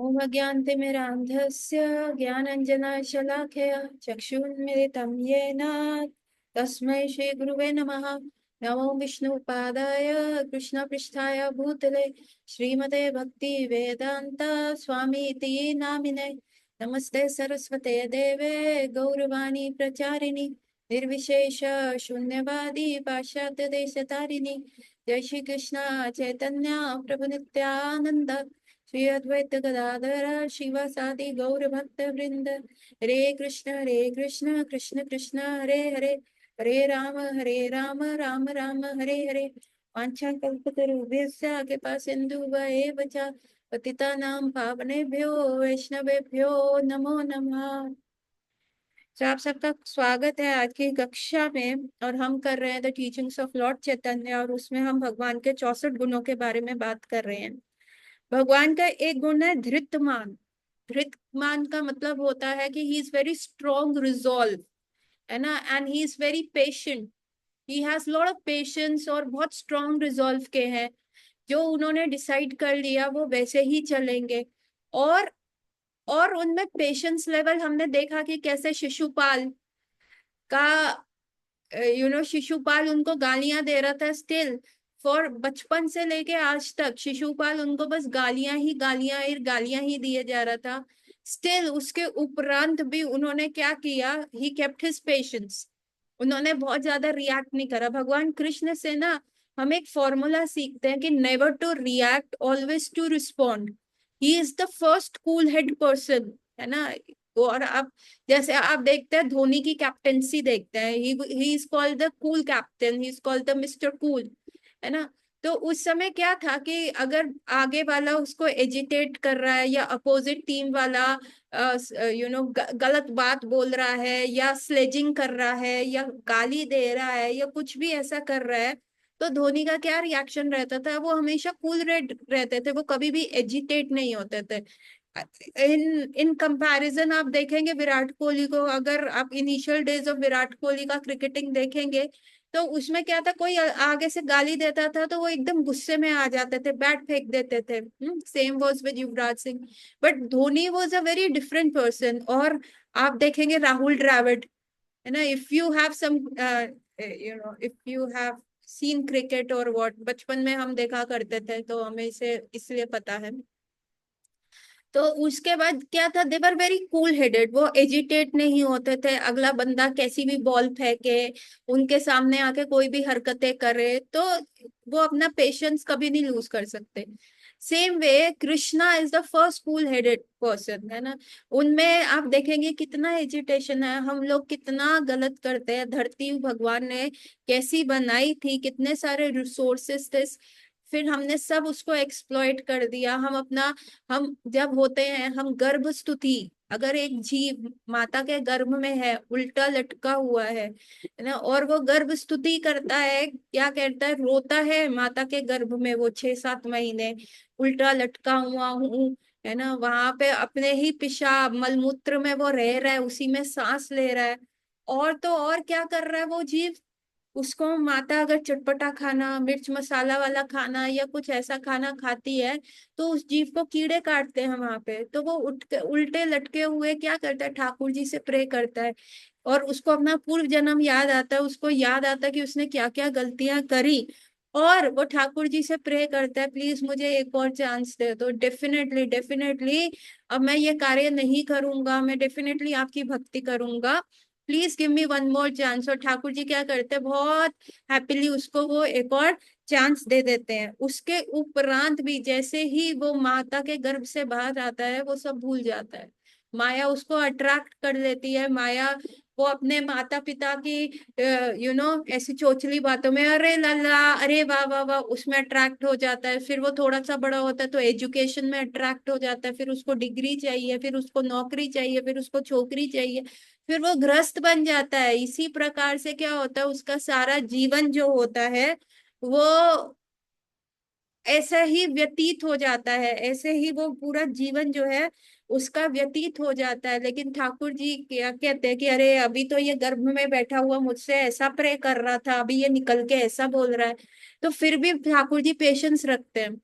ओम अज्ञानतिमिरान्धस्य ज्ञानाञ्जनशलाकया चक्षुन्मिलितं येन तस्मै श्रीगुरुवे नमः। नमो विष्णुपादाय कृष्णपृष्ठाय भूतले श्रीमते भक्ति वेदांत स्वामी इति नामिने। नमस्ते सरस्वते देवे गौरवाणी प्रचारिणी निर्विशेष शून्यवादी पाश्चात्य देशतारिणी। जय श्री कृष्ण चैतन्य प्रभु नित्यानंद श्री अद्वैत गदाधर शिवासादि गौर भक्त वृंद। हरे कृष्ण कृष्ण कृष्ण हरे हरे, हरे राम राम राम हरे हरे। वाञ्छाकल्पतरुभ्यश्च कृपा सिन्धुभ्येव च पतितानां पावनेभ्यो वैष्णवेभ्यो नमो नमः। तो आप सबका स्वागत है आज की कक्षा में, और हम कर रहे हैं द टीचिंग्स ऑफ लॉर्ड चैतन्य, और उसमें हम भगवान के 64 गुणों के बारे में बात कर रहे हैं। भगवान का एक गुण है धृतमान। धृतमान का मतलब होता है कि he is very strong resolve, है ना, and he is very patient. He has lot of patience और बहुत स्ट्रॉन्ग रिजॉल्व के हैं। जो उन्होंने डिसाइड कर लिया वो वैसे ही चलेंगे। और और उनमें पेशेंस लेवल हमने देखा कि कैसे शिशुपाल का, शिशुपाल उनको गालियां दे रहा था स्टिल, फॉर बचपन से लेके आज तक शिशुपाल उनको बस गालियां ही दिए जा रहा था। स्टिल उसके उपरांत भी उन्होंने क्या किया, ही केप्ट हिज पेशेंस। उन्होंने बहुत ज्यादा रिएक्ट नहीं करा। भगवान कृष्ण से ना हम एक फॉर्मूला सीखते हैं कि never to react, always to respond. He is the first cool head person, है ना। और आप जैसे आप देखते हैं धोनी की कैप्टेंसी देखते हैं, he is called the cool captain, he is called the mister cool, है ना। तो उस समय क्या था कि अगर आगे वाला उसको एजिटेट कर रहा है या अपोजिट टीम वाला गलत बात बोल रहा है या स्लेजिंग कर रहा है या गाली दे रहा है या कुछ भी ऐसा कर रहा है, तो धोनी का क्या रिएक्शन रहता था, वो हमेशा कूल रेड रहते थे, वो कभी भी एजिटेट नहीं होते थे। इन इन कंपैरिजन आप देखेंगे विराट कोहली को, अगर आप initial days of Virat Kohli का क्रिकेटिंग देखेंगे तो उसमें क्या था, कोई आगे से गाली देता था तो वो एकदम गुस्से में आ जाते थे, बैट फेंक देते थे। Same was with Yuvraj Singh. But Dhoni was a very different person. और आप देखेंगे राहुल द्रविड़, है ना, if you have some if you have seen cricket और व्हाट, बचपन में हम देखा करते थे तो हमें इसे इसलिए पता है। तो उसके बाद क्या था, दे वर वेरी कूल हेडेड, वो एजिटेट नहीं होते थे। अगला बंदा कैसी भी बॉल फेंके, उनके सामने आके कोई भी हरकतें करे तो वो अपना पेशेंस कभी नहीं लूज कर सकते। Same way Krishna is the first cool headed person, है ना। उनमें आप देखेंगे कितना एजिटेशन है, हम लोग कितना गलत करते हैं। धरती भगवान ने कैसी बनाई थी, कितने सारे रिसोर्सेस थे, फिर हमने सब उसको एक्सप्लॉइट कर दिया। हम अपना, हम जब होते हैं, हम गर्भ स्तुति, अगर एक जीव माता के गर्भ में है, उल्टा लटका हुआ है ना, और वो गर्भ स्तुति करता है, क्या कहता है, रोता है माता के गर्भ में वो 6-7 महीने उल्टा लटका हुआ हूँ, है ना, वहां पे अपने ही पेशाब मलमूत्र में वो रह रहा है, उसी में सांस ले रहा है। और तो और क्या कर रहा है वो जीव, उसको माता अगर चटपटा खाना, मिर्च मसाला वाला खाना या कुछ ऐसा खाना खाती है तो उस जीव को कीड़े काटते हैं वहां पे, तो वो उठ के उल्टे लटके हुए क्या करता है, ठाकुर जी से प्रे करता है। और उसको अपना पूर्व जन्म याद आता है, उसको याद आता है कि उसने क्या क्या गलतियां करी, और वो ठाकुर जी से प्रे करता है, प्लीज मुझे एक और चांस दे दो, डेफिनेटली डेफिनेटली अब मैं ये कार्य नहीं करूंगा, मैं डेफिनेटली आपकी भक्ति करूंगा, please give me one more chance. और ठाकुर जी क्या करते हैं, बहुत हैप्पीली उसको वो एक और चांस दे देते हैं। उसके उपरांत भी जैसे ही वो माता के गर्भ से बाहर आता है वो सब भूल जाता है। माया उसको अट्रैक्ट कर लेती है। माया वो अपने माता पिता की ऐसी चोचली बातों में, अरे लल्ला, अरे वाह वाह वाह, उसमें अट्रैक्ट हो जाता है। फिर वो थोड़ा सा बड़ा होता है तो एजुकेशन में अट्रैक्ट हो जाता है, फिर उसको डिग्री चाहिए, फिर उसको नौकरी चाहिए, फिर उसको छोकरी चाहिए, फिर वो ग्रस्त बन जाता है। इसी प्रकार से क्या होता है, उसका सारा जीवन जो होता है वो ऐसा ही व्यतीत हो जाता है, ऐसे ही वो पूरा जीवन जो है उसका व्यतीत हो जाता है। लेकिन ठाकुर जी क्या कहते हैं कि अरे अभी तो ये गर्भ में बैठा हुआ मुझसे ऐसा प्रे कर रहा था, अभी ये निकल के ऐसा बोल रहा है, तो फिर भी ठाकुर जी पेशेंस रखते हैं।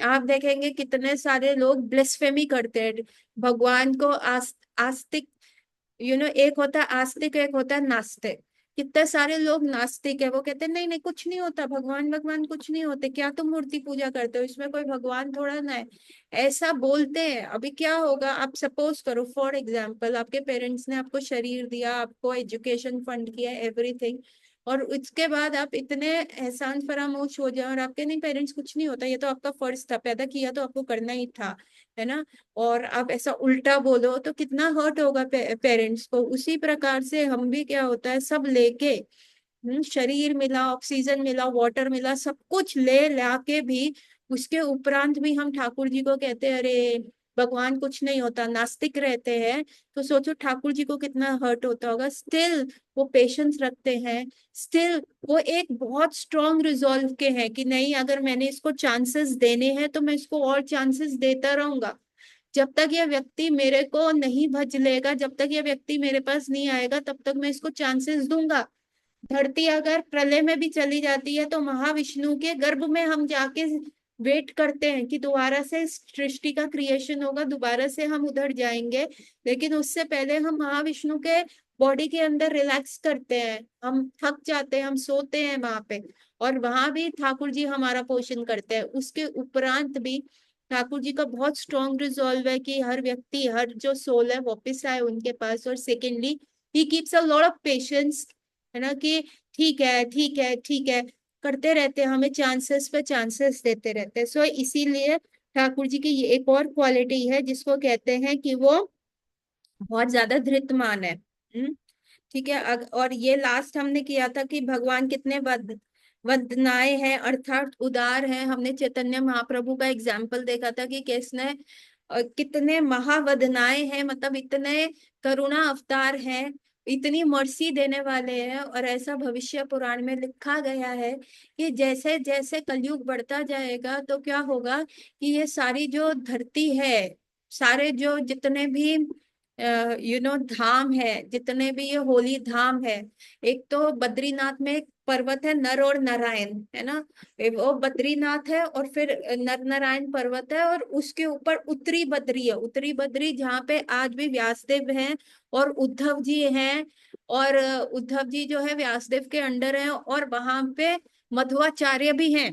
आप देखेंगे कितने सारे लोग ब्लेस्फेमी करते हैं भगवान को। आस्तिक, एक होता है आस्तिक, एक होता है नास्तिक। कितने सारे लोग नास्तिक है, वो कहते हैं नहीं नहीं कुछ नहीं होता, भगवान भगवान कुछ नहीं होते, क्या तुम मूर्ति पूजा करते हो, इसमें कोई भगवान थोड़ा ना है, ऐसा बोलते हैं। अभी क्या होगा, आप सपोज करो फॉर एग्जाम्पल, आपके पेरेंट्स ने आपको शरीर दिया, आपको एजुकेशन फंड किया, एवरीथिंग, और उसके बाद आप इतने एहसान फरामोश हो जाए और आपके नहीं पेरेंट्स कुछ नहीं होता, ये तो आपका फर्ज था, पैदा किया तो आपको करना ही था, है ना, और आप ऐसा उल्टा बोलो तो कितना हर्ट होगा पेरेंट्स को। उसी प्रकार से हम भी क्या होता है, सब लेके, शरीर मिला, ऑक्सीजन मिला, वाटर मिला, सब कुछ ले ला के भी उसके उपरांत भी हम ठाकुर जी को कहते हैं अरे भगवान कुछ नहीं होता, नास्तिक रहते हैं, तो सोचो ठाकुर जी को कितना हर्ट होता होगा। स्टिल वो पेशेंस रखते हैं, स्टिल वो एक बहुत स्ट्रॉन्ग रिजॉल्व के हैं कि नहीं, अगर मैंने इसको चांसेस देने हैं तो मैं इसको और चांसेस देता रहूंगा, जब तक यह व्यक्ति मेरे को नहीं भज लेगा, जब तक यह व्यक्ति मेरे पास नहीं आएगा, तब तक मैं इसको चांसेस दूंगा। धरती अगर प्रलय में भी चली जाती है तो महाविष्णु के गर्भ में हम जाके वेट करते हैं कि दोबारा से सृष्टि का क्रिएशन होगा, दोबारा से हम उधर जाएंगे, लेकिन उससे पहले हम महाविष्णु के बॉडी के अंदर रिलैक्स करते हैं, हम थक जाते हैं, हम सोते हैं वहां पे, और वहां भी ठाकुर जी हमारा पोषण करते हैं। उसके उपरांत भी ठाकुर जी का बहुत स्ट्रॉन्ग रिजॉल्व है कि हर व्यक्ति, हर जो सोल है वापिस आए उनके पास। और secondly he keeps a lot of patience, है ना, कि ठीक है ठीक है ठीक है करते रहते हैं, हमें चांसेस पे चांसेस देते रहते हैं। सो इसीलिए ठाकुर जी की ये एक और क्वालिटी है जिसको कहते हैं कि वो बहुत ज्यादा धृतमान है। ठीक है। और ये लास्ट हमने किया था कि भगवान कितने वदनाए हैं, अर्थात उदार हैं। हमने चैतन्य महाप्रभु का एग्जाम्पल देखा था कि किसने कितने महावदनाए हैं, मतलब इतने करुणा अवतार हैं, इतनी मर्सी देने वाले हैं। और ऐसा भविष्य पुराण में लिखा गया है कि जैसे जैसे कलयुग बढ़ता जाएगा तो क्या होगा कि ये सारी जो धरती है, सारे जो जितने भी धाम है, जितने भी ये होली धाम है, एक तो बद्रीनाथ में एक पर्वत है नर और नारायण, है ना, वो बद्रीनाथ है, और फिर नर नारायण पर्वत है, और उसके ऊपर उत्तरी बद्री है, उत्तरी बद्री जहाँ पे आज भी व्यासदेव हैं और उद्धव जी हैं, और उद्धव जी जो है व्यासदेव के अंडर हैं, और वहां पे मध्वाचार्य भी हैं,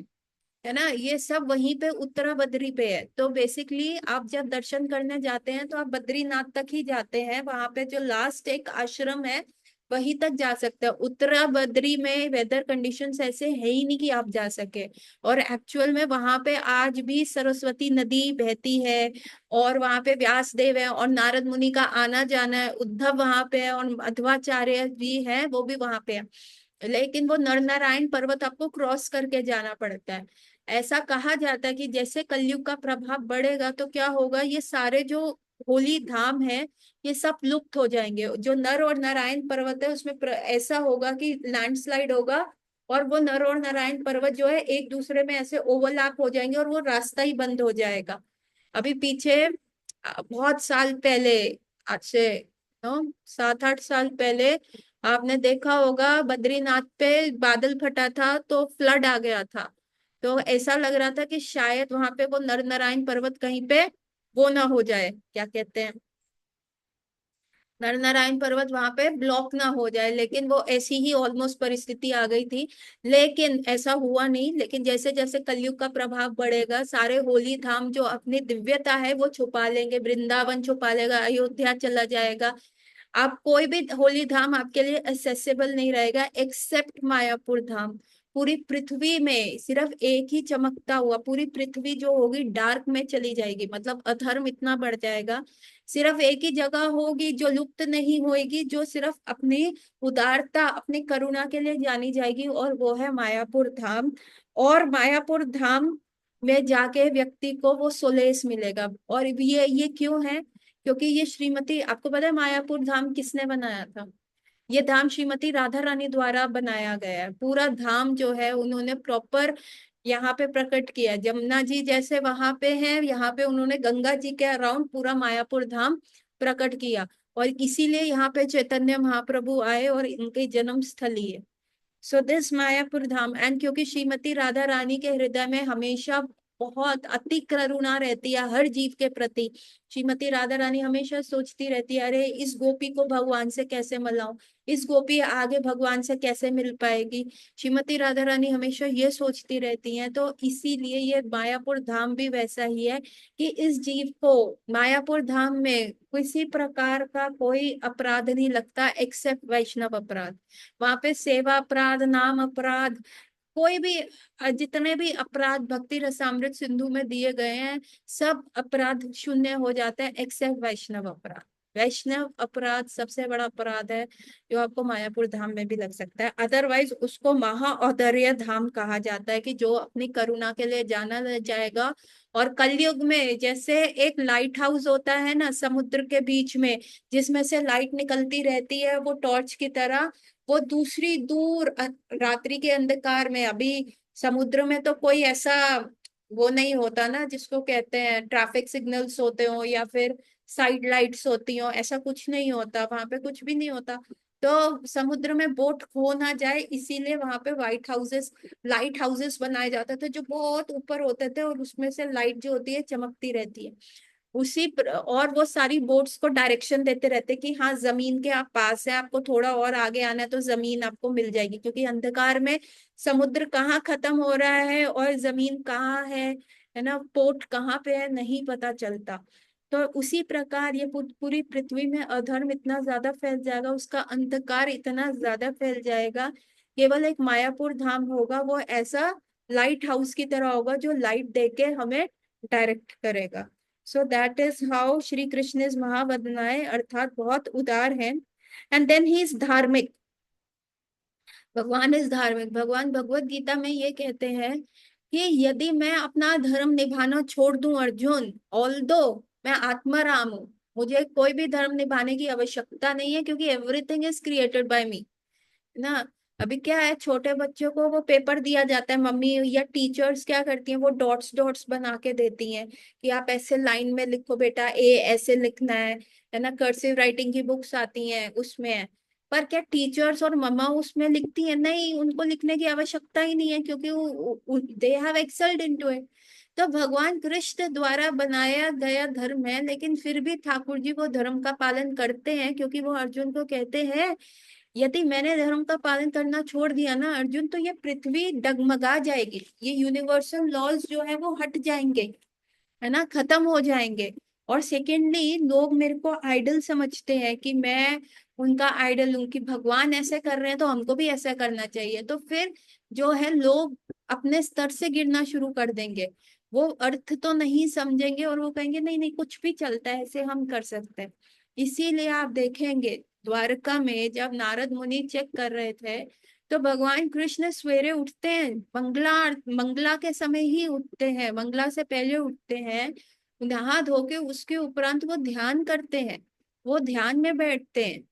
है ना, ये सब वहीं पे उत्तरा बद्री पे है। तो बेसिकली आप जब दर्शन करने जाते हैं तो आप बद्रीनाथ तक ही जाते हैं, वहां पे जो लास्ट एक आश्रम है वहीं तक जा सकते हैं। उत्तरा बद्री में वेदर कंडीशंस ऐसे है ही नहीं कि आप जा सके, और एक्चुअल में वहां पे आज भी सरस्वती नदी बहती है, और वहां पे व्यास देव है और नारद मुनि का आना जाना है, उद्धव वहां पे है और मध्वाचार्य भी है, वो भी वहां पे है, लेकिन वो नर नारायण पर्वत आपको क्रॉस करके जाना पड़ता है। ऐसा कहा जाता है कि जैसे कलयुग का प्रभाव बढ़ेगा तो क्या होगा, ये सारे जो होली धाम है ये सब लुप्त हो जाएंगे। जो नर और नारायण पर्वत है उसमें ऐसा होगा कि लैंडस्लाइड होगा, और वो नर और नारायण पर्वत जो है एक दूसरे में ऐसे ओवरलैप हो जाएंगे और वो रास्ता ही बंद हो जाएगा। अभी पीछे बहुत साल पहले, आज से 7-8 साल पहले आपने देखा होगा बद्रीनाथ पे बादल फटा था तो फ्लड आ गया था। तो ऐसा लग रहा था कि शायद वहां पे वो नर नारायण पर्वत कहीं पे वो ना हो जाए, क्या कहते हैं, नर नारायण पर्वत वहां पे ब्लॉक ना हो जाए, लेकिन वो ऐसी ही ऑलमोस्ट परिस्थिति आ गई थी, लेकिन ऐसा हुआ नहीं। लेकिन जैसे जैसे कलयुग का प्रभाव बढ़ेगा सारे होली धाम जो अपनी दिव्यता है वो छुपा लेंगे, वृंदावन छुपा लेगा, अयोध्या चला जाएगा, आप कोई भी होली धाम आपके लिए एक्सेसिबल नहीं रहेगा एक्सेप्ट मायापुर धाम। पूरी पृथ्वी में सिर्फ एक ही चमकता हुआ, पूरी पृथ्वी जो होगी डार्क में चली जाएगी, मतलब अधर्म इतना बढ़ जाएगा, सिर्फ एक ही जगह होगी जो लुप्त नहीं होगी, जो सिर्फ अपनी उदारता, अपनी करुणा के लिए जानी जाएगी, और वो है मायापुर धाम। और मायापुर धाम में जाके व्यक्ति को वो सोलेस मिलेगा। और ये क्यों है, क्योंकि ये श्रीमती, आपको पता है मायापुर धाम किसने बनाया था, ये धाम श्रीमती राधा रानी द्वारा बनाया गया है। पूरा धाम जो है उन्होंने प्रॉपर यहाँ पे प्रकट किया, जमुना जी जैसे वहां पे है, यहाँ पे उन्होंने गंगा जी के अराउंड पूरा मायापुर धाम प्रकट किया, और इसीलिए यहाँ पे चैतन्य महाप्रभु आए और इनकी जन्म स्थली है। So this Mayapur Dham, and क्योंकि श्रीमती राधा रानी के हृदय में हमेशा बहुत अति करुणा रहती है हर जीव के प्रति। श्रीमती राधा रानी हमेशा सोचती रहती है, अरे इस गोपी को भगवान से कैसे मिलाऊं, इस गोपी आगे भगवान से कैसे मिल पाएगी। श्रीमती राधा रानी हमेशा ये सोचती रहती हैं। तो इसीलिए ये मायापुर धाम भी वैसा ही है कि इस जीव को मायापुर धाम में किसी प्रकार का कोई अपराध नहीं लगता एक्सेप्ट वैष्णव अपराध। वहां पे सेवा अपराध, नाम अपराध, कोई भी जितने भी अपराध भक्ति रसामृत सिंधु में दिए गए हैं, सब अपराध शून्य हो जाते हैं एक्सेप्ट वैष्णव अपराध। वैष्णव अपराध सबसे बड़ा अपराध है जो आपको मायापुर धाम में भी लग सकता है। अदरवाइज उसको महाऔदर्य धाम कहा जाता है कि जो अपनी करुणा के लिए जाना जाएगा। और कलयुग में जैसे एक लाइट हाउस होता है ना समुद्र के बीच में, जिसमें से लाइट निकलती रहती है वो टॉर्च की तरह, वो दूसरी दूर रात्रि के अंधकार में, अभी समुद्र में तो कोई ऐसा वो नहीं होता ना जिसको कहते हैं ट्रैफिक सिग्नल्स होते हो या फिर साइड लाइट्स होती हो, ऐसा कुछ नहीं होता वहां पे, कुछ भी नहीं होता। तो समुद्र में बोट खो ना जाए इसीलिए वहां पे लाइट हाउसेस बनाए जाते थे जो बहुत ऊपर होते थे और उसमें से लाइट जो होती है चमकती रहती है। और वो सारी बोट्स को डायरेक्शन देते रहते कि हाँ जमीन के आप पास है, आपको थोड़ा और आगे आना है तो जमीन आपको मिल जाएगी, क्योंकि अंधकार में समुद्र कहाँ खत्म हो रहा है और जमीन कहाँ है ना, पोर्ट कहाँ पे है नहीं पता चलता। तो उसी प्रकार ये पूरी पृथ्वी में अधर्म इतना ज्यादा फैल जाएगा, उसका अंधकार इतना ज्यादा फैल जाएगा, केवल एक मायापुर धाम होगा वो ऐसा लाइट हाउस की तरह होगा जो लाइट देके हमें डायरेक्ट करेगा। So that is how Shri Krishna is महावदनाय, अर्थात बहुत उदार है। एंड देन ही इज धार्मिक। भगवान इज धार्मिक। भगवान भगवत गीता में ये कहते हैं कि यदि मैं अपना धर्म निभाना छोड़ दूं अर्जुन, ऑल दो मैं आत्माराम हूं, मुझे कोई भी धर्म निभाने की आवश्यकता नहीं है क्योंकि एवरीथिंग इज क्रिएटेड बाय मी ना। अभी क्या है, छोटे बच्चों को वो पेपर दिया जाता है, मम्मी या टीचर्स क्या करती हैं वो डॉट्स डॉट्स बना के देती हैं कि आप ऐसे लाइन में लिखो बेटा, ए ऐसे लिखना है ना, कर्सिव राइटिंग की बुक्स आती हैं उसमें है। पर क्या टीचर्स और मम्मा उसमें लिखती है? नहीं, उनको लिखने की आवश्यकता ही नहीं है क्योंकि they have excelled into it. तो भगवान कृष्ण द्वारा बनाया गया धर्म है, लेकिन फिर भी ठाकुर जी वो धर्म का पालन करते हैं क्योंकि वो अर्जुन को कहते हैं यदि मैंने धर्म का पालन करना छोड़ दिया ना अर्जुन, तो ये पृथ्वी डगमगा जाएगी, ये यूनिवर्सल लॉज जो है वो हट जाएंगे, है ना, खत्म हो जाएंगे। और सेकेंडली लोग मेरे को आइडल समझते हैं कि मैं उनका आइडल हूं, कि भगवान ऐसे कर रहे हैं तो हमको भी ऐसा करना चाहिए। तो फिर जो है लोग अपने स्तर से गिरना शुरू कर देंगे, वो अर्थ तो नहीं समझेंगे और वो कहेंगे नहीं नहीं कुछ भी चलता है, ऐसे हम कर सकते हैं। इसीलिए आप देखेंगे द्वारका में जब नारद मुनि चेक कर रहे थे तो भगवान कृष्ण सवेरे उठते हैं, मंगला मंगला के समय ही उठते हैं, मंगला से पहले उठते हैं, नहा धो के उसके उपरांत वो ध्यान करते हैं, वो ध्यान में बैठते हैं।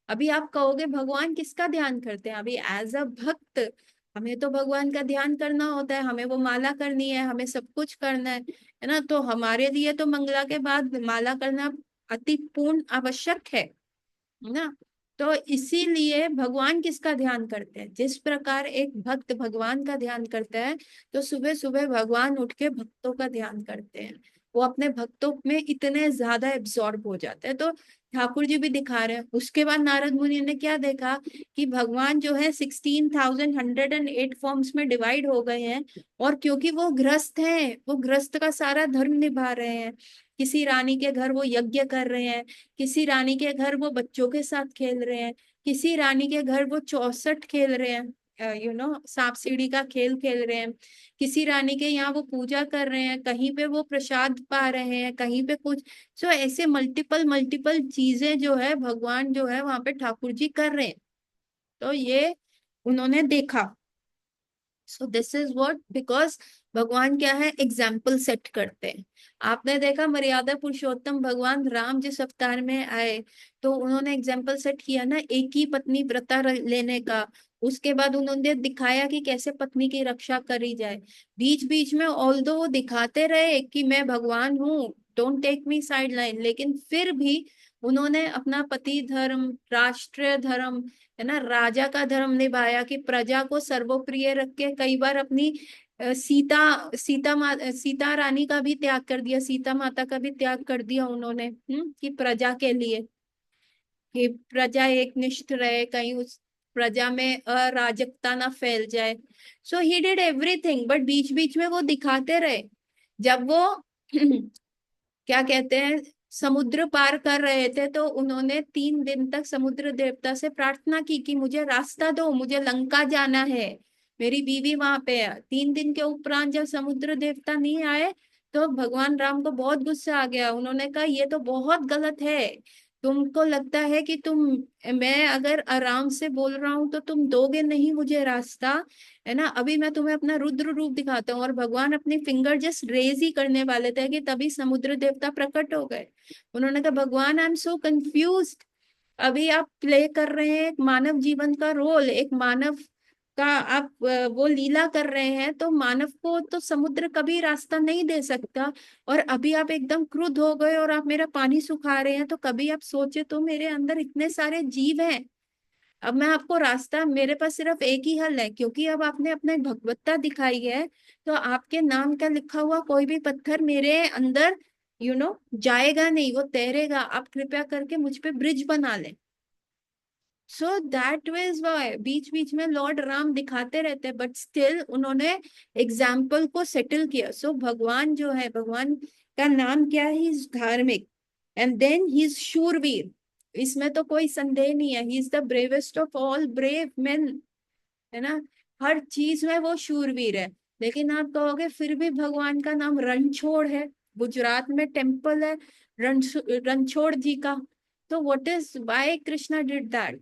अभी आप कहोगे भगवान किसका ध्यान करते हैं? अभी एज अ भक्त हमें तो भगवान का ध्यान करना होता है, हमें वो माला करनी है, हमें सब कुछ करना है ना, तो हमारे लिए तो मंगला के बाद माला करना अति पूर्ण आवश्यक है ना। तो इसीलिए भगवान किसका ध्यान करते हैं? जिस प्रकार एक भक्त भगवान का ध्यान करता है, तो सुबह सुबह भगवान उठ के भक्तों का ध्यान करते हैं, वो अपने भक्तों में इतने ज्यादा एब्जॉर्ब हो जाते हैं। तो ठाकुर जी भी दिखा रहे हैं। उसके बाद नारद मुनि ने क्या देखा कि भगवान जो है 16,108 फॉर्म्स में डिवाइड हो गए हैं, और क्योंकि वो गृहस्थ हैं, वो गृहस्थ का सारा धर्म निभा रहे हैं, किसी रानी के घर वो यज्ञ कर रहे हैं, किसी रानी के घर वो बच्चों के साथ खेल रहे हैं, किसी रानी के घर वो 64 खेल रहे हैं, सांप सीढ़ी का खेल खेल रहे हैं, किसी रानी के यहाँ वो पूजा कर रहे हैं, कहीं पे वो प्रसाद पा रहे हैं, कहीं पे कुछ। सो ऐसे मल्टीपल मल्टीपल चीजें जो है भगवान जो है वहां पे ठाकुर जी कर रहे हैं। तो ये उन्होंने देखा। सो दिस इज व्हाट, बिकॉज भगवान क्या है, एग्जाम्पल सेट करते हैं। आपने देखा मर्यादा पुरुषोत्तम भगवान राम जिस अवतार में आए तो उन्होंने एग्जाम्पल सेट किया ना एक ही पत्नी व्रता लेने का। उसके बाद उन्होंने दिखाया कि कैसे पत्नी की रक्षा करी जाए। बीच बीच में ऑल्दो वो दिखाते रहे कि मैं भगवान हूँ, don't take me side line, लेकिन फिर भी उन्होंने अपना पति धर्म, राष्ट्रीय धर्म, है ना, राजा का धर्म निभाया कि प्रजा को सर्वोप्रिय रख के कई बार अपनी सीता रानी का भी त्याग कर दिया, सीता माता का भी त्याग कर दिया उन्होंने, कि प्रजा के लिए, कि प्रजा एकनिष्ठ रहे, कहीं उस प्रजा में अराजकता ना फैल जाए। सो ही डिड एवरीथिंग, बट बीच बीच में वो दिखाते रहे। जब वो क्या कहते हैं, समुद्र पार कर रहे थे, तो उन्होंने 3 दिन तक समुद्र देवता से प्रार्थना की कि मुझे रास्ता दो, मुझे लंका जाना है, मेरी बीवी वहां पे है। 3 दिन के उपरांत जब समुद्र देवता नहीं आए, तो भगवान राम को बहुत गुस्सा आ गया। उन्होंने कहा ये तो बहुत गलत है, तुमको लगता है कि मैं अगर आराम से बोल रहा हूं तो तुम दोगे नहीं मुझे रास्ता, है ना। अभी मैं तुम्हें अपना रुद्र रूप दिखाता हूँ। और भगवान अपनी फिंगर जस्ट रेज ही करने वाले थे कि तभी समुद्र देवता प्रकट हो गए। उन्होंने कहा भगवान आई एम सो कंफ्यूज, अभी आप प्ले कर रहे हैं एक मानव जीवन का रोल, एक मानव का आप वो लीला कर रहे हैं, तो मानव को तो समुद्र कभी रास्ता नहीं दे सकता। और अभी आप एकदम क्रुद्ध हो गए और आप मेरा पानी सुखा रहे हैं, तो कभी आप सोचे तो मेरे अंदर इतने सारे जीव हैं, अब मैं आपको रास्ता, मेरे पास सिर्फ एक ही हल है, क्योंकि अब आपने अपने भगवत्ता दिखाई है, तो आपके नाम का लिखा हुआ कोई भी पत्थर मेरे अंदर जाएगा नहीं, वो तैरेगा। आप कृपया करके मुझ पे ब्रिज बना लें। सो दैट वाज वाई बीच बीच में लॉर्ड राम दिखाते रहते, बट स्टिल उन्होंने एग्जाम्पल को सेटल किया। सो भगवान जो है, भगवान का नाम क्या है, ही इज धार्मिक, एंड देन ही इज शूरवीर, इसमें तो कोई संदेह नहीं है। ही is the bravest of all brave main, है ना। हर चीज में वो शूरवीर है। लेकिन आप कहोगे फिर भी भगवान का नाम रणछोड़ है, गुजरात में टेम्पल है रण रणछोड़ जी का। तो what is why Krishna did that.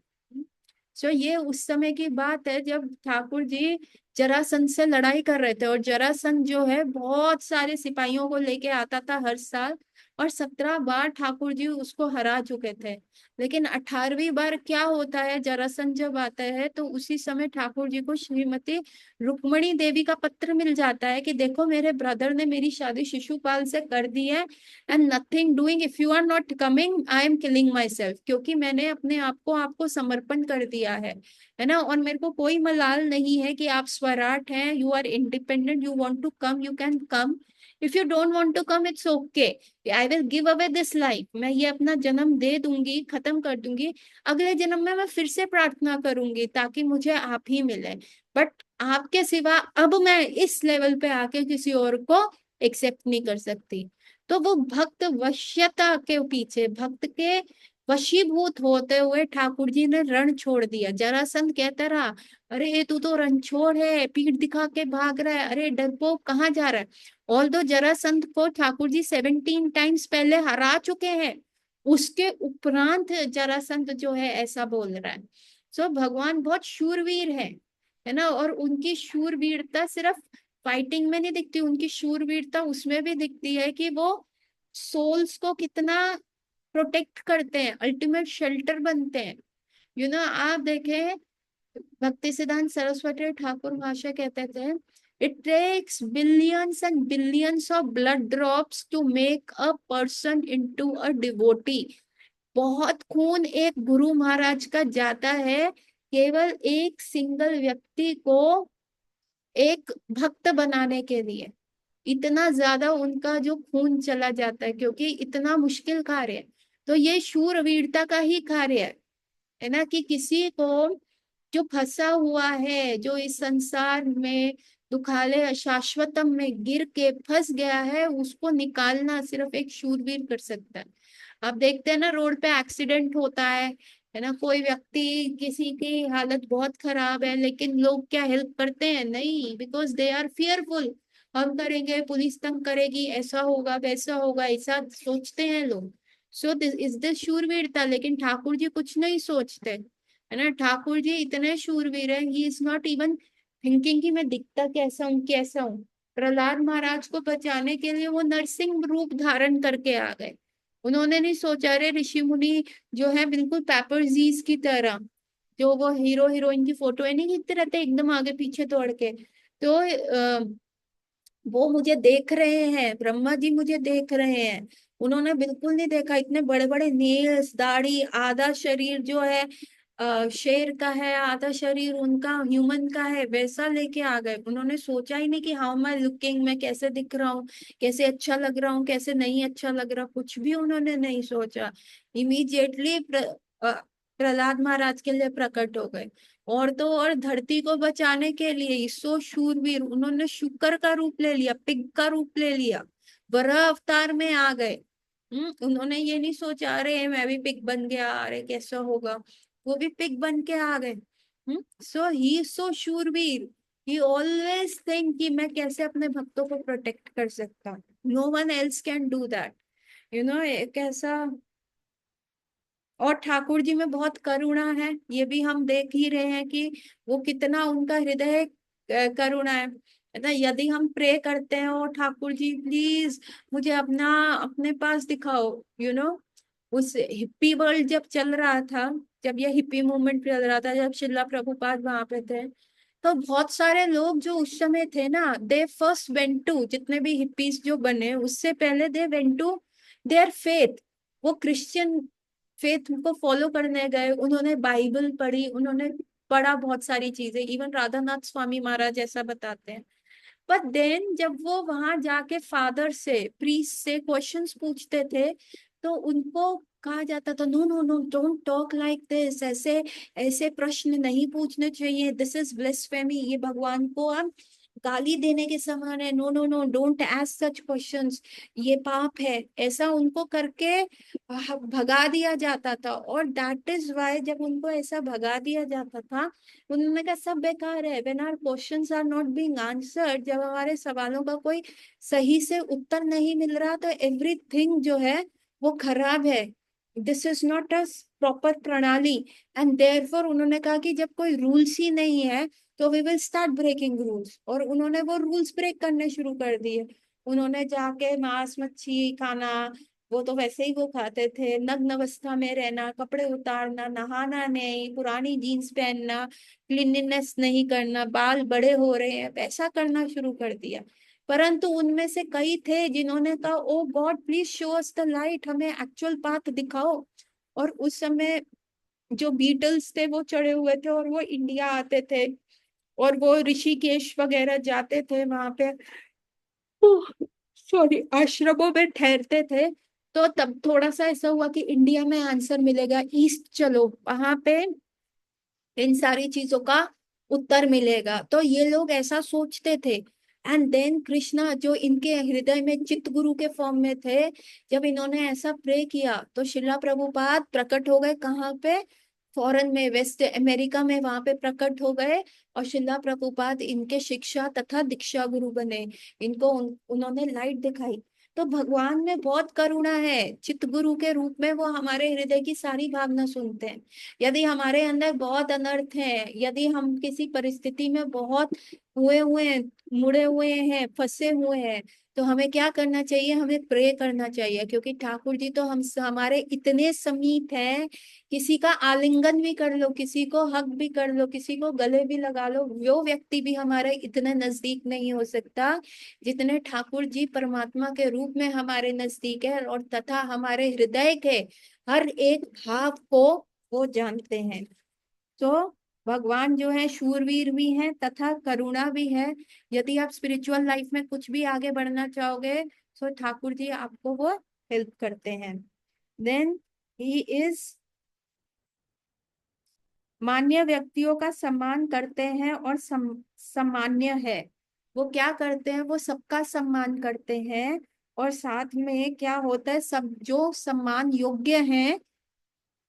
So ये उस समय की बात है जब ठाकुर जी जरासंध से लड़ाई कर रहे थे, और जरासंध जो है बहुत सारे सिपाहियों को लेके आता था हर साल, और 17 बार ठाकुर जी उसको हरा चुके थे। लेकिन 18वीं बार क्या होता है, जरासंध जब आता है, तो उसी समय ठाकुर जी को श्रीमती रुक्मणी देवी का पत्र मिल जाता है कि देखो मेरे ब्रदर ने मेरी शादी शिशुपाल से कर दी है, and nothing doing, if you are not coming I am killing my self, क्योंकि मैंने अपने आप को आपको समर्पण कर दिया है ना। और मेरे को कोई मलाल नहीं है कि आप स्वराट हैं, you are independent, you want to come you can come, if you don't want to come it's okay, I will give away this life, मैं ये अपना जन्म दे दूंगी, खत्म कर दूंगी, अगले जन्म में मैं फिर से प्रार्थना करूंगी ताकि मुझे आप ही मिले, बट आपके सिवा अब मैं इस लेवल पे आके किसी और को एक्सेप्ट नहीं कर सकती। तो वो भक्त वश्यता के पीछे, भक्त के वशीभूत होते हुए ठाकुर जी ने रण छोड़ दिया। जरासंध कहता रहा अरे तू तो रणछोड़ है, पीठ दिखा के भाग रहा है, अरे डरपोक कहाँ जा रहा है। ऑल दो जरासंध को ठाकुर जी 17 टाइम्स पहले हरा चुके हैं, उसके उपरांत जरासंध जो है ऐसा बोल रहा है। सो भगवान बहुत शूरवीर है ना। और उनकी शूरवीरता सिर्फ फाइटिंग में नहीं दिखती, उनकी शूरवीरता उसमें भी दिखती है कि वो सोल्स को कितना प्रोटेक्ट करते हैं, अल्टीमेट शेल्टर बनते हैं। आप देखें, भक्ति सिद्धांत सरस्वती ठाकुर भाषा कहते थे, it takes billions and billions of blood drops to make a person into a devotee. बहुत खून एक गुरु महाराज का जाता है केवल एक सिंगल व्यक्ति को एक भक्त बनाने के लिए, इतना ज्यादा उनका जो खून चला जाता है, क्योंकि इतना मुश्किल कार्य है। तो ये शूरवीरता का ही कार्य है ना, कि किसी को जो फंसा हुआ है, जो इस संसार में दुखालय शाश्वतम में गिर के फंस गया है, उसको निकालना सिर्फ एक शूरवीर कर सकता है। आप देखते हैं ना रोड पे एक्सीडेंट होता है ना, कोई व्यक्ति किसी की हालत बहुत खराब है, लेकिन लोग क्या हेल्प करते हैं, नहीं, बिकॉज दे आर फियरफुल, हम करेंगे पुलिस तंग करेगी, ऐसा होगा वैसा होगा, ऐसा सोचते हैं लोग। सो दिस इज द शूरवीरता। लेकिन ठाकुर जी कुछ नहीं सोचते, है ना। ठाकुर जी इतने शूरवीर है, he is not even thinking कि मैं दिखता कैसा हूँ। प्रहलाद महाराज को बचाने के लिए वो नरसिंह रूप धारण करके आ गए। उन्होंने नहीं सोचा रे ऋषि मुनि जो है बिल्कुल पेपरजीज की तरह, जो वो हीरो हीरोइन की फोटो है नहीं खींचते रहते एकदम आगे पीछे दौड़ के, तो वो मुझे देख रहे हैं, ब्रह्मा जी मुझे देख रहे हैं। उन्होंने बिल्कुल नहीं देखा, इतने बड़े बड़े नेल्स, दाढ़ी, आधा शरीर जो है शेर का है आधा शरीर, उनका ह्यूमन का है, वैसा लेके आ गए। उन्होंने सोचा ही नहीं कि हाउ एम आई लुकिंग, मैं कैसे दिख रहा हूँ, कैसे अच्छा लग रहा हूँ, कैसे नहीं अच्छा लग रहा, कुछ भी उन्होंने नहीं सोचा। इमीडिएटली प्रहलाद महाराज के लिए प्रकट हो गए। और तो और धरती को बचाने के लिए ईसो शूरवीर, उन्होंने शुकर का रूप ले लिया, पिग का रूप ले लिया, वराह अवतार में आ गए। उन्होंने ये नहीं सोचा अरे मैं भी पिग बन गया, अरे कैसा होगा, वो भी पिग बन के आ गए। सो ही सो शूरवीर, ही ऑलवेज थिंक कि मैं कैसे अपने भक्तों को प्रोटेक्ट कर सकता हूँ। No one else can do that, एक ऐसा। और ठाकुर जी में बहुत करुणा है, ये भी हम देख ही रहे हैं कि वो कितना उनका हृदय करुणा है ना। यदि हम प्रे करते हैं और ठाकुर जी प्लीज मुझे अपना अपने पास दिखाओ, उस हिप्पी वर्ल्ड जब चल रहा था, जब ये हिप्पी मूवमेंट चल रहा था, जब शिला प्रभुपाद वहां पे थे, तो बहुत सारे लोग जो उस समय थे ना, दे फर्स्ट वेंट टू, जितने भी हिप्पीज जो बने उससे पहले they went to their faith, वो क्रिश्चियन फेथ को फॉलो करने गए, उन्होंने बाइबल पढ़ी, उन्होंने पढ़ा बहुत सारी चीजें, इवन राधानाथ स्वामी महाराज ऐसा बताते हैं। बट देन जब वो वहां जाके फादर से, प्रीस्ट से क्वेश्चंस पूछते थे, तो उनको कहा जाता था no no no don't talk like this, ऐसे ऐसे प्रश्न नहीं पूछने चाहिए, दिस इज ब्लेस्फेमी, ये भगवान को हम गाली देने के समान है, no no no don't ask such questions, ये पाप है, ऐसा उनको करके भगा दिया जाता था। और दैट इज वाई जब उनको ऐसा भगा दिया जाता था, उन्होंने कहा सब बेकार है, when our questions are not being answered, जब हमारे सवालों का कोई सही से उत्तर नहीं मिल रहा, तो एवरीथिंग जो है वो खराब है, this is not a proper प्रणाली। एंड देयरफॉर उन्होंने कहा कि जब कोई रूल्स ही नहीं है तो we will start breaking rules, और उन्होंने वो रूल्स ब्रेक करने शुरू कर दिए। उन्होंने जाके मांस मच्छी खाना, वो तो वैसे ही वो खाते थे, नग्न अवस्था में रहना, कपड़े उतारना, नहाना नहीं, पुरानी जीन्स पहनना, क्लीनलीनेस नहीं करना, बाल बड़े हो रहे हैं, वैसा करना शुरू कर दिया। परंतु उनमें से कई थे जिन्होंने कहा oh God please show us the light, हमें एक्चुअल पाथ दिखाओ। और उस समय जो बीटल्स थे वो चढ़े हुए थे, और वो इंडिया आते थे, और वो ऋषिकेश वगैरह जाते थे, वहां पे सॉरी आश्रमों में ठहरते थे। तो तब थोड़ा सा ऐसा हुआ कि इंडिया में आंसर मिलेगा, ईस्ट चलो, वहां पे इन सारी चीजों का उत्तर मिलेगा, तो ये लोग ऐसा सोचते थे। एंड देन कृष्णा जो इनके हृदय में चित्त गुरु के फॉर्म में थे, जब इन्होंने ऐसा प्रे किया तो शिला प्रभुपाद प्रकट हो गए, कहाँ पे, फॉरेन में, वेस्ट अमेरिका में, वहां पे प्रकट हो गए। और शिला प्रभुपाद इनके शिक्षा तथा दीक्षा गुरु बने, इनको उन्होंने लाइट दिखाई। तो भगवान में बहुत करुणा है, चित्त गुरु के रूप में वो हमारे हृदय की सारी भावना सुनते हैं। यदि हमारे अंदर बहुत अनर्थ है, यदि हम किसी परिस्थिति में बहुत हुए हुए हैं, मुड़े हुए हैं, फंसे हुए हैं, तो हमें क्या करना चाहिए, हमें प्रे करना चाहिए, क्योंकि ठाकुर जी तो हम हमारे इतने समीप हैं, किसी का आलिंगन भी कर लो, किसी को हक भी कर लो, किसी को गले भी लगा लो, वो व्यक्ति भी हमारे इतने नजदीक नहीं हो सकता जितने ठाकुर जी परमात्मा के रूप में हमारे नजदीक है, और तथा हमारे हृदय के हर एक भाव को वो जानते हैं। तो भगवान जो है शूरवीर भी हैं तथा करुणा भी है। यदि आप स्पिरिचुअल लाइफ में कुछ भी आगे बढ़ना चाहोगे, तो ठाकुर जी आपको वो हेल्प करते हैं। देन ही इज, मान्य व्यक्तियों का सम्मान करते हैं और सम्मान्य है। वो क्या करते हैं, वो सबका सम्मान करते हैं, और साथ में क्या होता है, सब जो सम्मान योग्य हैं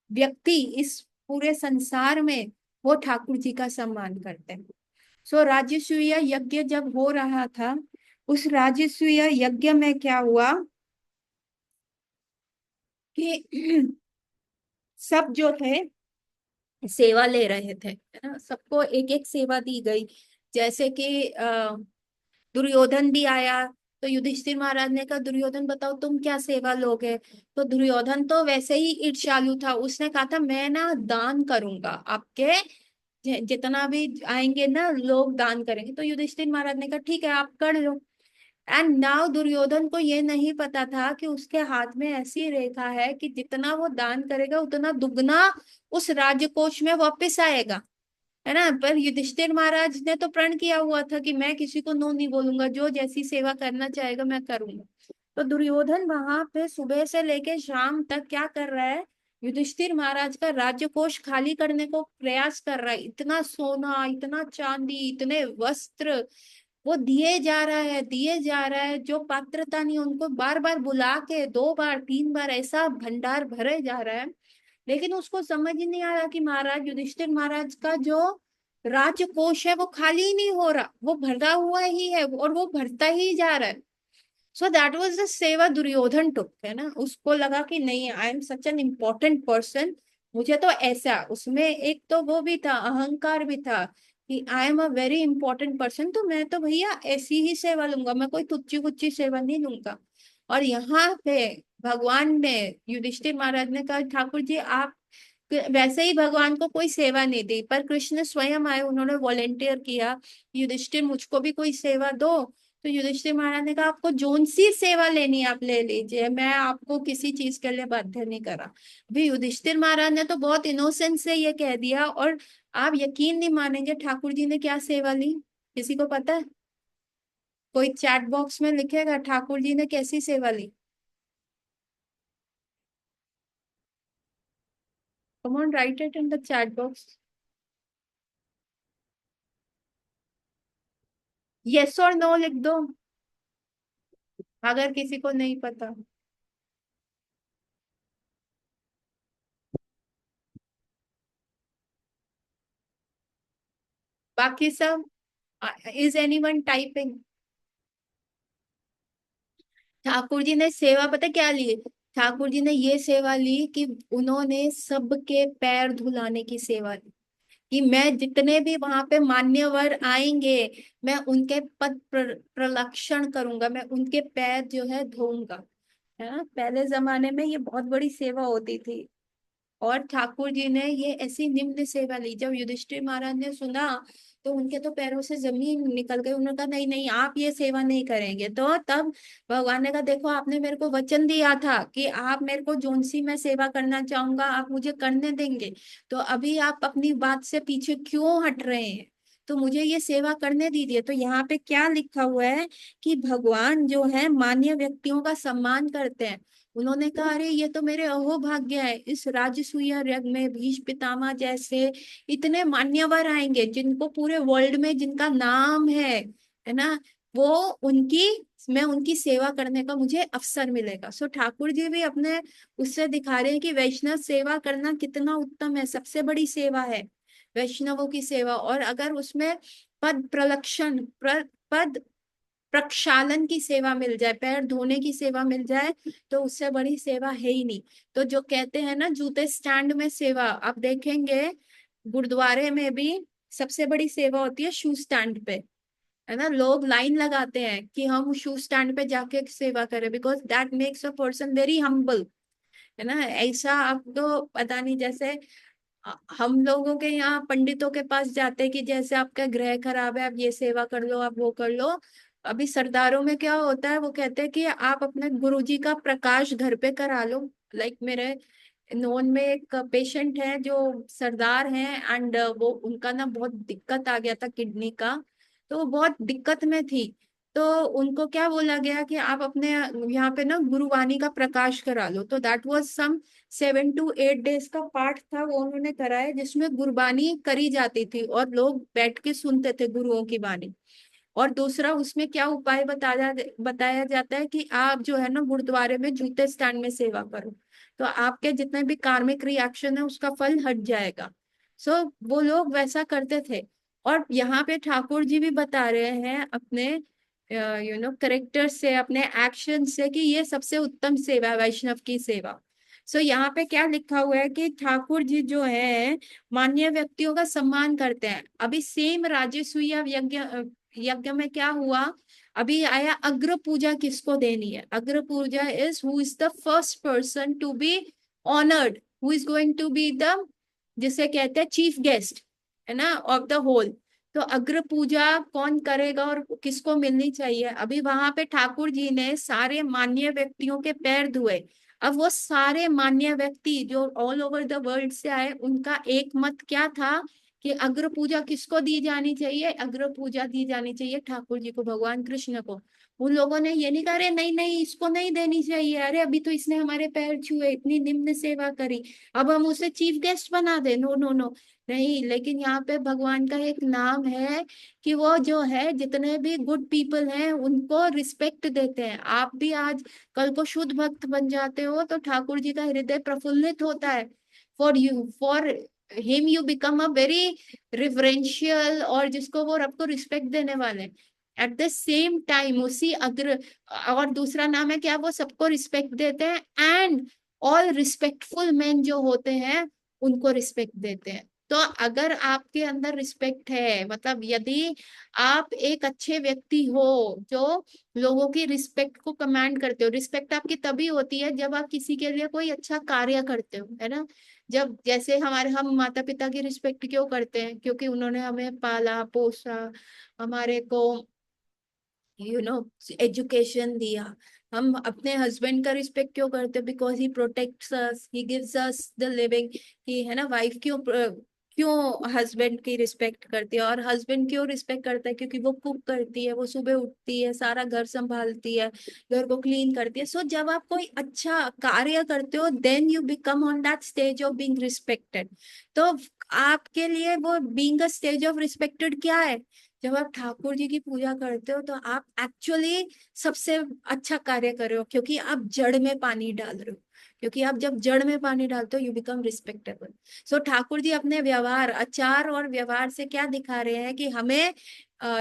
व्यक्ति इस पूरे संसार में, वो ठाकुर जी का सम्मान करते हैं। सो राजसूय यज्ञ जब हो रहा था, उस राजसूय यज्ञ में क्या हुआ कि सब जो थे सेवा ले रहे थे, है ना, सबको एक एक सेवा दी गई। जैसे कि दुर्योधन भी आया, तो युधिष्ठिर महाराज ने कहा दुर्योधन बताओ तुम क्या सेवा लोगे। तो दुर्योधन तो वैसे ही ईर्ष्यालु था, उसने कहा था मैं ना दान करूंगा, आपके जितना भी आएंगे ना लोग दान करेंगे। तो युधिष्ठिर महाराज ने कहा ठीक है आप कर लो। एंड नाउ दुर्योधन को ये नहीं पता था कि उसके हाथ में ऐसी रेखा है कि जितना वो दान करेगा उतना दुगना उस राजकोष में वापस आएगा, है ना। पर युधिष्ठिर महाराज ने तो प्रण किया हुआ था कि मैं किसी को नो नहीं बोलूंगा, जो जैसी सेवा करना चाहेगा मैं करूंगा। तो दुर्योधन वहां पे सुबह से लेके शाम तक क्या कर रहा है, युधिष्ठिर महाराज का राज्य कोष खाली करने को प्रयास कर रहा है। इतना सोना, इतना चांदी, इतने वस्त्र वो दिए जा रहा है, दिए जा रहा है। जो पात्रता नहीं उनको बार बार बुला के 2 बार 3 बार ऐसा भंडार भरे जा रहा है। लेकिन उसको समझ ही नहीं आ रहा कि महाराज युधिष्ठिर महाराज का जो राजकोष है वो खाली ही नहीं हो रहा, वो भरा हुआ ही है और वो भरता ही जा रहा है। सो दैट वाज द सेवा दुर्योधन टुक, है ना। उसको लगा कि नहीं, I am such an important person, मुझे तो ऐसा, उसमें एक तो वो भी था, अहंकार भी था कि I am a very important person, तो मैं तो भैया ऐसी ही सेवा लूंगा, मैं कोई तुच्ची कुच्ची सेवा नहीं लूंगा। और यहाँ पे भगवान ने, युधिष्ठिर महाराज ने कहा ठाकुर जी आप, वैसे ही भगवान को कोई सेवा नहीं दी, पर कृष्ण स्वयं आए, उन्होंने वॉलेंटियर किया, युधिष्ठिर मुझको भी कोई सेवा दो। तो युधिष्ठिर महाराज ने कहा आपको जोन सी सेवा लेनी है आप ले लीजिए, मैं आपको किसी चीज के लिए बाध्य नहीं करा। अभी युधिष्ठिर महाराज ने तो बहुत इनोसेंस से ये कह दिया, और आप यकीन नहीं मानेंगे ठाकुर जी ने क्या सेवा ली। किसी को पता है? कोई चैट बॉक्स में लिखेगा ठाकुर जी ने कैसी सेवा ली। Come on, write it in the chat box. Yes और नो लिख दो अगर किसी को नहीं पता। बाकी सब, is anyone typing? Thakur ji ने सेवा पता क्या ली? ठाकुर जी ने ये सेवा ली कि उन्होंने सबके पैर धुलाने की सेवा ली, कि मैं जितने भी वहां पे मान्यवर आएंगे मैं उनके पद प्रलक्षण करूंगा, मैं उनके पैर जो है धोऊंगा, है ना। पहले जमाने में ये बहुत बड़ी सेवा होती थी। और ठाकुर जी ने ये ऐसी निम्न सेवा ली, जब युधिष्ठिर महाराज ने सुना तो उनके तो पैरों से जमीन निकल गई। उन्होंने कहा नहीं नहीं आप ये सेवा नहीं करेंगे। तो तब भगवान ने कहा देखो आपने मेरे को वचन दिया था कि आप मेरे को जोन सी मैं सेवा करना चाहूंगा आप मुझे करने देंगे, तो अभी आप अपनी बात से पीछे क्यों हट रहे हैं, तो मुझे ये सेवा करने दीजिए। तो यहाँ पे क्या लिखा हुआ है कि भगवान जो है मान्य व्यक्तियों का सम्मान करते हैं। उन्होंने कहा अरे ये तो मेरे अहोभाग्य है, इस राजसूय यज्ञ में भीष्म पितामह जैसे इतने मान्यवर आएंगे जिनको पूरे वर्ल्ड में जिनका नाम है ना, वो उनकी, मैं उनकी सेवा करने का मुझे अवसर मिलेगा। सो ठाकुर जी भी अपने उससे दिखा रहे हैं कि वैष्णव सेवा करना कितना उत्तम है, सबसे बड़ी सेवा है वैष्णवों की सेवा। और अगर उसमें पद प्रलक्षण पद प्रक्षालन की सेवा मिल जाए, पैर धोने की सेवा मिल जाए, तो उससे बड़ी सेवा है ही नहीं। तो जो कहते हैं ना जूते स्टैंड में सेवा, आप देखेंगे गुरुद्वारे में भी सबसे बड़ी सेवा होती है शू स्टैंड पे, है ना। लोग लाइन लगाते हैं कि हम शू स्टैंड पे जाके सेवा करें, because that makes a person very humble, है ना। ऐसा आपको पता नहीं, जैसे हम लोगों के यहाँ पंडितों के पास जाते हैं कि जैसे आपका ग्रह खराब है आप ये सेवा कर लो आप वो कर लो। अभी सरदारों में क्या होता है, वो कहते हैं कि आप अपने गुरुजी का प्रकाश घर पे करा लो। लाइक मेरे नोन में एक पेशेंट है जो सरदार हैं, एंड वो उनका ना बहुत दिक्कत आ गया था किडनी का, तो वो बहुत दिक्कत में थी। तो उनको क्या बोला गया कि आप अपने यहाँ पे ना गुरुवाणी का प्रकाश करा लो। तो that was some 7 to 8 days का पाठ था वो उन्होंने कराया, जिसमें गुरबानी करी जाती थी और लोग बैठ के सुनते थे गुरुओं की बानी। और दूसरा उसमें क्या उपाय बताया जाता है कि आप जो है ना गुरुद्वारे में जूते स्टैंड में सेवा करो, तो आपके जितने भी कार्मिक रिएक्शन है उसका फल हट जाएगा। सो वो लोग वैसा करते थे। और यहाँ पे ठाकुर जी भी बता रहे हैं अपने करेक्टर से, अपने एक्शन से, कि ये सबसे उत्तम सेवा है वैष्णव की सेवा। सो यहाँ पे क्या लिखा हुआ है कि ठाकुर जी जो है मान्य व्यक्तियों का सम्मान करते हैं। अभी सेम राजसूय यज्ञ यज्ञ में क्या हुआ, अभी आया अग्र पूजा किसको देनी है। अग्र पूजा is who is the first person to be honoured, who is going to be the, जिसे कहते हैं चीफ गेस्ट, है ना, ऑफ द होल। तो अग्र पूजा कौन करेगा और किसको मिलनी चाहिए? अभी वहां पे ठाकुर जी ने सारे मान्य व्यक्तियों के पैर धुए। अब वो सारे मान्य व्यक्ति जो ऑल ओवर द वर्ल्ड से आए, उनका एक मत क्या था कि अग्र पूजा किसको दी जानी चाहिए? अग्र पूजा दी जानी चाहिए ठाकुर जी को, भगवान कृष्ण को। उन लोगों ने ये नहीं कहा, अरे नहीं नहीं इसको नहीं देनी चाहिए, अरे अभी तो इसने हमारे पैर छुए, इतनी निम्न सेवा करी, अब हम उसे चीफ गेस्ट बना दे। नो नो नो, नहीं। लेकिन यहाँ पे भगवान का एक नाम है कि वो जो है जितने भी गुड पीपल हैं उनको रिस्पेक्ट देते हैं। आप भी आज कल को शुद्ध भक्त बन जाते हो तो ठाकुर जी का हृदय प्रफुल्लित होता है। For him you become a very reverential, और जिसको वो आपको रिस्पेक्ट देने वाले। एट द सेम टाइम उसी अग्र, और दूसरा नाम है क्या, वो सबको रिस्पेक्ट देते हैं। एंड ऑल रिस्पेक्टफुल मैन जो होते हैं उनको रिस्पेक्ट देते हैं। तो अगर आपके अंदर रिस्पेक्ट है, मतलब यदि आप एक अच्छे व्यक्ति हो जो लोगों की रिस्पेक्ट को कमांड करते हो। रिस्पेक्ट आपकी तभी होती है जब आप किसी के लिए कोई अच्छा कार्य करते हो, है ना। जब जैसे हम माता पिता की रिस्पेक्ट क्यों करते हैं? क्योंकि उन्होंने हमें पाला पोसा, हमारे को एजुकेशन दिया। हम अपने हस्बैंड का रिस्पेक्ट क्यों करते हैं? Because he protects us, he gives us the living. कि है ना, वाइफ क्यों क्यों हस्बैंड की रिस्पेक्ट करती है? और हस्बैंड क्यों रिस्पेक्ट करता है? क्योंकि वो कुक करती है, वो सुबह उठती है, सारा घर संभालती है, घर को क्लीन करती है। सो जब आप कोई अच्छा कार्य करते हो, then you become on that stage of being respected. तो आपके लिए वो being a stage of respected क्या है? जब आप ठाकुर जी की पूजा करते हो तो आप एक्चुअली सबसे अच्छा कार्य कर रहे हो, क्योंकि आप जड़ में पानी डाल रहे हो। क्योंकि आप जब जड़ में पानी डालते हो, यू बिकम रिस्पेक्टेबल। सो ठाकुर जी अपने व्यवहार, आचार और व्यवहार से क्या दिखा रहे हैं कि हमें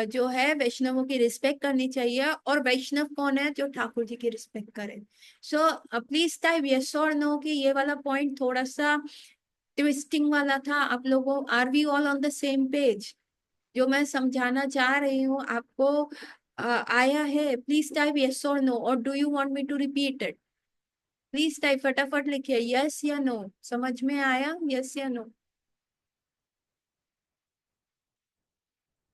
जो है वैष्णवों की रिस्पेक्ट करनी चाहिए। और वैष्णव कौन है? जो ठाकुर जी की रिस्पेक्ट करे। सो प्लीज टाइप यस और नो कि ये वाला पॉइंट थोड़ा सा ट्विस्टिंग वाला था। आप लोगों, are we all on the same page? जो मैं समझाना चाह रही हूँ आपको आया है? प्लीज टाइप यस और नो, और do you want me to repeat it? Please type, फटाफट लिखिए यस या नो। समझ में आया? यस या नो?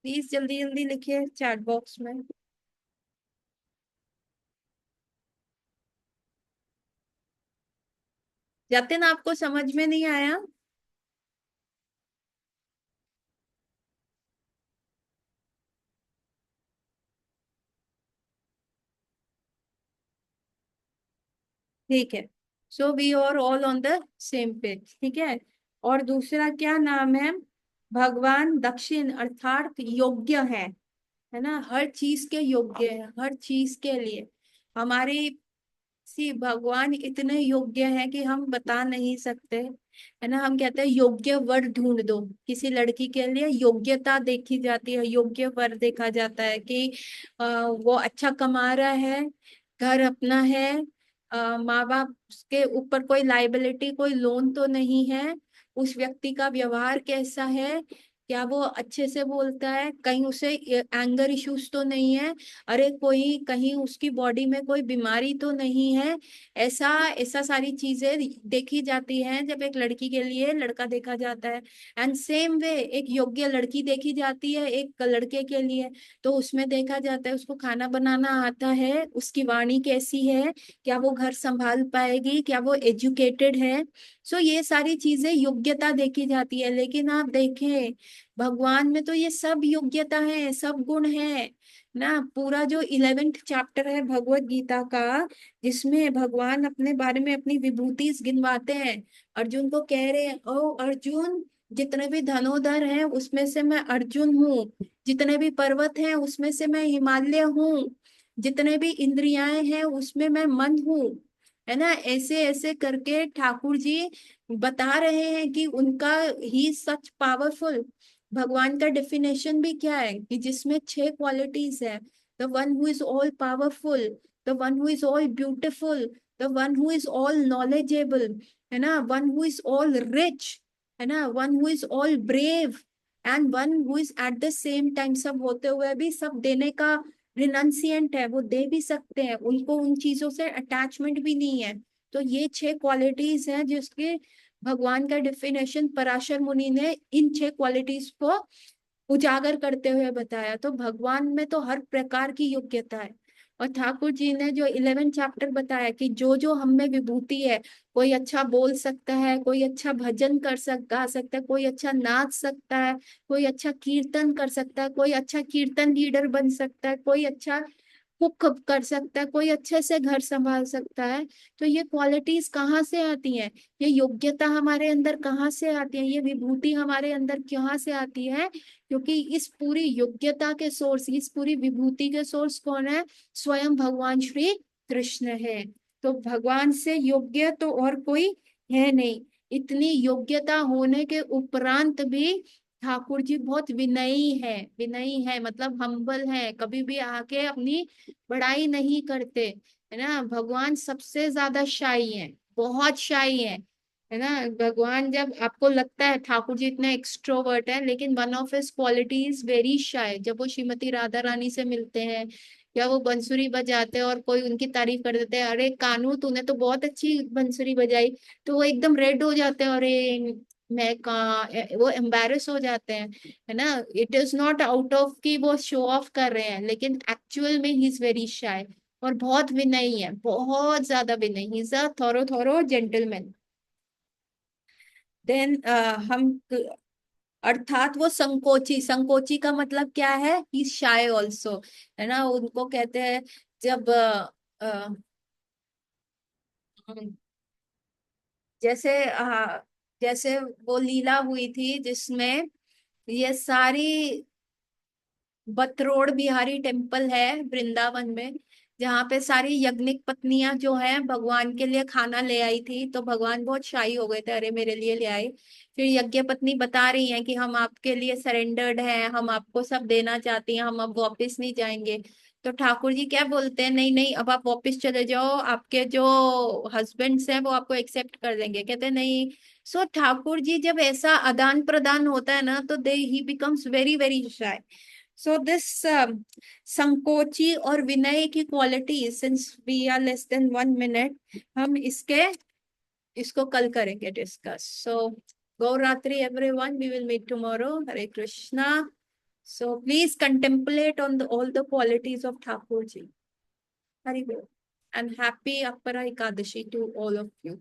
प्लीज जल्दी जल्दी लिखिए चैट बॉक्स में। जतिन, आपको समझ में नहीं आया? ठीक है। So we are all on the same page, ठीक है। और दूसरा क्या नाम है? भगवान दक्षिण अर्थात योग्य है ना, हर चीज के योग्य है, हर चीज के लिए। हमारी भगवान इतने योग्य है कि हम बता नहीं सकते, है ना। हम कहते हैं योग्य वर ढूंढ दो। किसी लड़की के लिए योग्यता देखी जाती है, योग्य वर देखा जाता है कि वो अच्छा कमा रहा है, घर अपना है, माँ बाप के ऊपर कोई लाइबिलिटी, कोई लोन तो नहीं है, उस व्यक्ति का व्यवहार कैसा है, क्या वो अच्छे से बोलता है, कहीं उसे एंगर इश्यूज तो नहीं है, अरे कोई कहीं उसकी बॉडी में कोई बीमारी तो नहीं है। ऐसा ऐसा सारी चीजें देखी जाती हैं जब एक लड़की के लिए लड़का देखा जाता है। एंड सेम वे एक योग्य लड़की देखी जाती है एक लड़के के लिए। तो उसमें देखा जाता है उसको खाना बनाना आता है, उसकी वाणी कैसी है, क्या वो घर संभाल पाएगी, क्या वो एजुकेटेड है। सो ये सारी चीजें योग्यता देखी जाती है। लेकिन आप देखें भगवान में तो ये सब योग्यता है, सब गुण है ना। पूरा जो 11th चैप्टर है भगवत गीता का, जिसमें भगवान अपने बारे में अपनी विभूति गिनवाते हैं, अर्जुन को कह रहे हैं, ओ अर्जुन, जितने भी धनुधर हैं उसमें से मैं अर्जुन हूँ, जितने भी पर्वत हैं उसमें से मैं हिमालय हूँ, जितने भी इंद्रियाएं हैं उसमें मैं मन हूँ, है ना। ऐसे ऐसे करके ठाकुर जी बता रहे हैं कि उनका ही सच पावरफुल। भगवान का डेफिनेशन भी क्या है कि जिसमें 6 क्वालिटीज है। The one who is all powerful, the one who is all beautiful, the one who is all knowledgeable, है ना, one who is all rich, है ना, one who is all brave, and one who is at the same time, सब होते हुए भी सब देने का रिनंसिएंट है, वो दे भी सकते हैं, उनको उन चीजों से अटैचमेंट भी नहीं है। तो ये 6 क्वालिटीज हैं जिसके भगवान का डेफिनेशन पराशर मुनि ने इन 6 क्वालिटीज को उजागर करते हुए बताया। तो भगवान में तो हर प्रकार की योग्यता है। और ठाकुर जी ने जो 11 चैप्टर बताया कि जो जो हम में विभूति है, कोई अच्छा बोल सकता है, कोई अच्छा भजन गा सकता है, कोई अच्छा नाच सकता है, कोई अच्छा कीर्तन कर सकता है, कोई अच्छा कीर्तन लीडर बन सकता है, कोई अच्छा कुक कर सकता है, कोई अच्छे से घर संभाल सकता है। तो ये क्वालिटीज कहाँ से आती हैं? ये योग्यता हमारे अंदर कहाँ से आती है? ये विभूति हमारे अंदर कहाँ से आती है? क्योंकि इस पूरी योग्यता के सोर्स, इस पूरी विभूति के सोर्स कौन है? स्वयं भगवान श्री कृष्ण है। तो भगवान से योग्य तो और कोई है नहीं। इतनी योग्यता होने के उपरांत भी ठाकुर जी बहुत विनयी है। विनयी है मतलब हम्बल है, कभी भी आके अपनी बड़ाई नहीं करते, है ना। भगवान सबसे ज्यादा शाई है, बहुत शाई है ना। भगवान, जब आपको लगता है ठाकुर जी इतने एक्सट्रोवर्ट है, लेकिन one of his quality is very shy. जब वो श्रीमती राधा रानी से मिलते हैं या वो बंसुरी बजाते हैं और कोई उनकी तारीफ कर देते हैं, अरे कानू तूने तो बहुत अच्छी बंसुरी बजाई, तो वो एकदम रेड हो जाते हैं, अरे मैं कहा, वो एम्बेरस हो जाते हैं, है ना। It is not out of कि वो शो ऑफ कर रहे हैं, लेकिन एक्चुअल में ही इज वेरी शाय। और बहुत विनयी है, बहुत ज्यादा विनयी, he is a thorough thorough gentleman. Then हम, अर्थात वो संकोची। संकोची का मतलब क्या है? ही शाय ऑल्सो, है ना। उनको कहते हैं जब जैसे जैसे वो लीला हुई थी जिसमें ये सारी बतरोड़ बिहारी टेम्पल है वृंदावन में, जहाँ पे सारी यज्ञिक पत्नियां जो हैं भगवान के लिए खाना ले आई थी। तो भगवान बहुत शाई हो गए थे, अरे मेरे लिए ले आई। फिर यज्ञ पत्नी बता रही हैं कि हम आपके लिए सरेंडर्ड हैं, हम आपको सब देना चाहती हैं, हम अब वापस नहीं जाएंगे। तो ठाकुर जी क्या बोलते हैं, नहीं नहीं, अब आप वापस चले जाओ, आपके जो हस्बैंड्स हैं वो आपको एक्सेप्ट कर देंगे। कहते हैं, नहीं। सो ठाकुर जी जब ऐसा आदान प्रदान होता है ना, तो they he becomes very very shy. So this संकोची और विनय की quality, since we are less than 1 minute, हम इसको कल करेंगे डिस्कस। सो गौ रात्रि everyone, we will meet tomorrow. हरे Krishna. So please contemplate on all the qualities of Thakur ji. हरि बोल। And happy Apara Ekadashi to all of you.